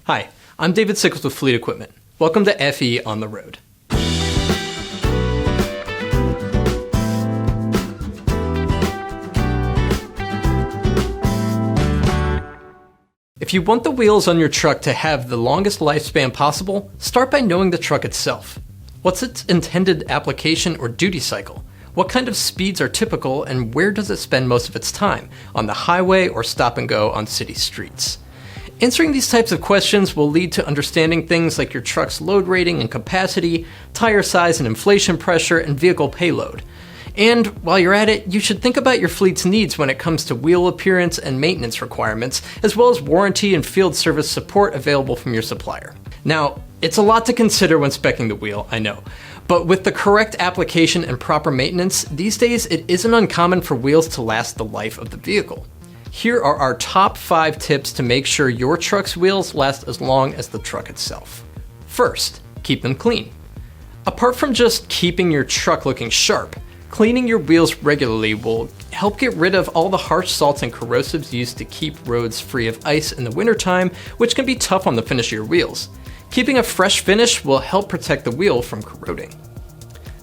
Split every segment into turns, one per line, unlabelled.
Hi, I'm David Sickles with Fleet Equipment. Welcome to FE on the Road. If you want the wheels on your truck to have the longest lifespan possible, start by knowing the truck itself. What's its intended application or duty cycle? What kind of speeds are typical, and where does it spend most of its time, on the highway or stop and go on city streets? Answering these types of questions will lead to understanding things like your truck's load rating and capacity, tire size and inflation pressure, and vehicle payload. And while you're at it, you should think about your fleet's needs when it comes to wheel appearance and maintenance requirements, as well as warranty and field service support available from your supplier. Now, it's a lot to consider when spec'ing the wheel, I know. But with the correct application and proper maintenance, these days it isn't uncommon for wheels to last the life of the vehicle. Here are our top 5 tips to make sure your truck's wheels last as long as the truck itself. First, keep them clean. Apart from just keeping your truck looking sharp, cleaning your wheels regularly will help get rid of all the harsh salts and corrosives used to keep roads free of ice in the wintertime, which can be tough on the finish of your wheels. Keeping a fresh finish will help protect the wheel from corroding.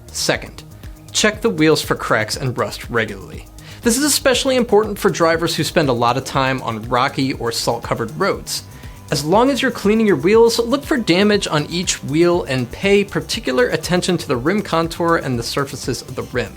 Second, check the wheels for cracks and rust regularly. This is especially important for drivers who spend a lot of time on rocky or salt-covered roads. As long as you're cleaning your wheels, look for damage on each wheel and pay particular attention to the rim contour and the surfaces of the rim.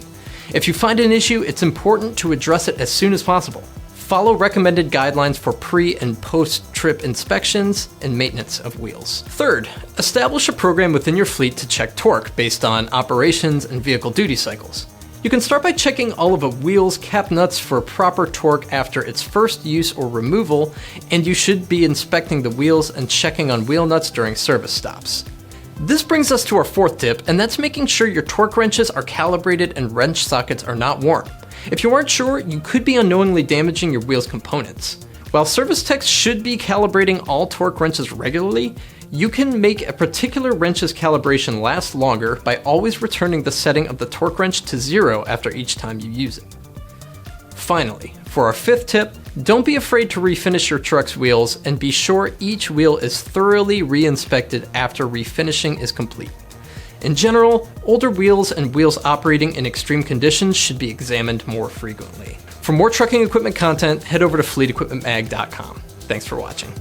If you find an issue, it's important to address it as soon as possible. Follow recommended guidelines for pre- and post-trip inspections and maintenance of wheels. Third, establish a program within your fleet to check torque based on operations and vehicle duty cycles. You can start by checking all of a wheel's cap nuts for proper torque after its first use or removal, and you should be inspecting the wheels and checking on wheel nuts during service stops. This brings us to our 4th tip, and that's making sure your torque wrenches are calibrated and wrench sockets are not worn. If you aren't sure, you could be unknowingly damaging your wheel's components. While service techs should be calibrating all torque wrenches regularly, you can make a particular wrench's calibration last longer by always returning the setting of the torque wrench to 0 after each time you use it. Finally, for our 5th tip, don't be afraid to refinish your truck's wheels, and be sure each wheel is thoroughly re-inspected after refinishing is complete. In general, older wheels and wheels operating in extreme conditions should be examined more frequently. For more trucking equipment content, head over to fleetequipmentmag.com. Thanks for watching.